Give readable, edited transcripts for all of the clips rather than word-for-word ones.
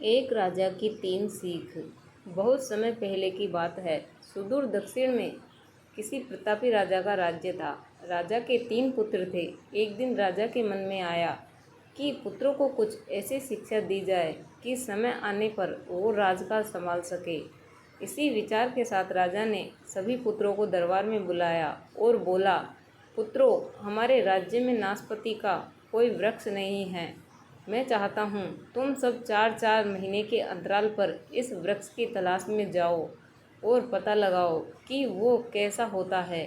एक राजा की 3 सीख। बहुत समय पहले की बात है। सुदूर दक्षिण में किसी प्रतापी राजा का राज्य था। राजा के 3 पुत्र थे। एक दिन राजा के मन में आया कि पुत्रों को कुछ ऐसी शिक्षा दी जाए कि समय आने पर वो राजकाज संभाल सके। इसी विचार के साथ राजा ने सभी पुत्रों को दरबार में बुलाया और बोला, पुत्रों, हमारे राज्य में नाशपाती का कोई वृक्ष नहीं है। मैं चाहता हूँ तुम सब 4-4 महीने के अंतराल पर इस वृक्ष की तलाश में जाओ और पता लगाओ कि वो कैसा होता है।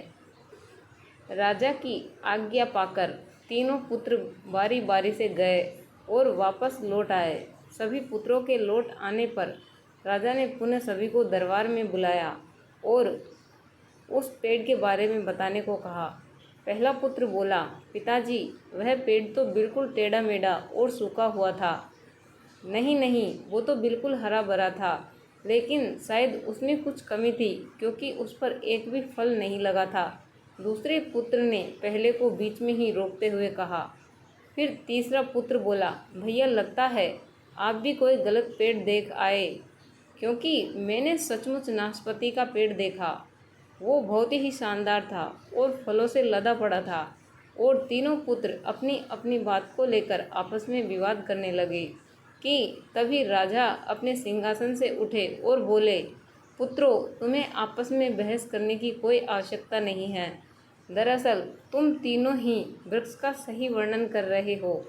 राजा की आज्ञा पाकर तीनों पुत्र बारी बारी से गए और वापस लौट आए। सभी पुत्रों के लौट आने पर राजा ने पुनः सभी को दरबार में बुलाया और उस पेड़ के बारे में बताने को कहा। पहला पुत्र बोला, पिताजी, वह पेड़ तो बिल्कुल टेढ़ा मेढ़ा और सूखा हुआ था। नहीं नहीं, वो तो बिल्कुल हरा भरा था, लेकिन शायद उसमें कुछ कमी थी क्योंकि उस पर एक भी फल नहीं लगा था। दूसरे पुत्र ने पहले को बीच में ही रोकते हुए कहा। फिर तीसरा पुत्र बोला, भैया, लगता है आप भी कोई गलत पेड़ देख आए, क्योंकि मैंने सचमुच नाशपाती का पेड़ देखा। वो बहुत ही शानदार था और फलों से लदा पड़ा था। और तीनों पुत्र अपनी अपनी बात को लेकर आपस में विवाद करने लगे कि तभी राजा अपने सिंहासन से उठे और बोले, पुत्रों, तुम्हें आपस में बहस करने की कोई आवश्यकता नहीं है। दरअसल तुम तीनों ही वृक्ष का सही वर्णन कर रहे हो।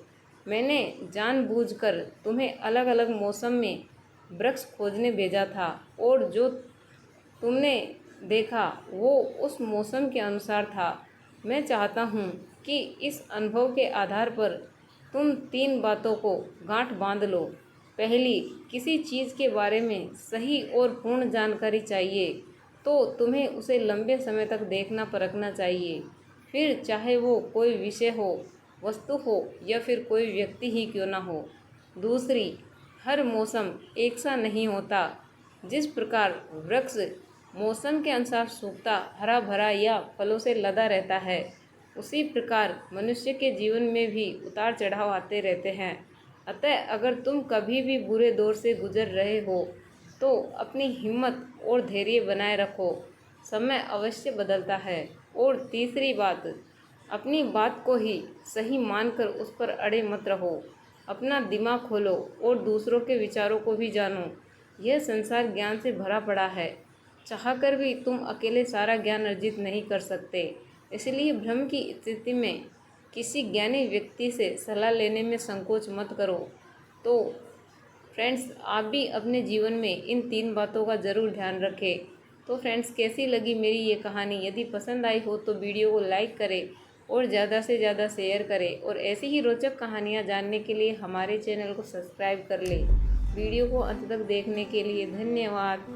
मैंने जानबूझकर तुम्हें अलग अलग मौसम में वृक्ष खोजने भेजा था और जो तुमने देखा वो उस मौसम के अनुसार था। मैं चाहता हूँ कि इस अनुभव के आधार पर तुम 3 बातों को गांठ बांध लो। पहली, किसी चीज़ के बारे में सही और पूर्ण जानकारी चाहिए तो तुम्हें उसे लंबे समय तक देखना परखना चाहिए। फिर चाहे वो कोई विषय हो, वस्तु हो या फिर कोई व्यक्ति ही क्यों ना हो। दूसरी, हर मौसम एक सा नहीं होता। जिस प्रकार वृक्ष मौसम के अनुसार सूखता, हरा भरा या फलों से लदा रहता है, उसी प्रकार मनुष्य के जीवन में भी उतार चढ़ाव आते रहते हैं। अतः अगर तुम कभी भी बुरे दौर से गुजर रहे हो तो अपनी हिम्मत और धैर्य बनाए रखो। समय अवश्य बदलता है। और तीसरी बात, अपनी बात को ही सही मानकर उस पर अड़े मत रहो। अपना दिमाग खोलो और दूसरों के विचारों को भी जानो। यह संसार ज्ञान से भरा पड़ा है। चाहकर भी तुम अकेले सारा ज्ञान अर्जित नहीं कर सकते। इसलिए भ्रम की स्थिति में किसी ज्ञानी व्यक्ति से सलाह लेने में संकोच मत करो। तो फ्रेंड्स, आप भी अपने जीवन में इन 3 बातों का ज़रूर ध्यान रखें। तो फ्रेंड्स, कैसी लगी मेरी ये कहानी? यदि पसंद आई हो तो वीडियो को लाइक करें और ज़्यादा से ज़्यादा शेयर करें। और ऐसी ही रोचक कहानियाँ जानने के लिए हमारे चैनल को सब्सक्राइब कर लें। वीडियो को अंत तक देखने के लिए धन्यवाद।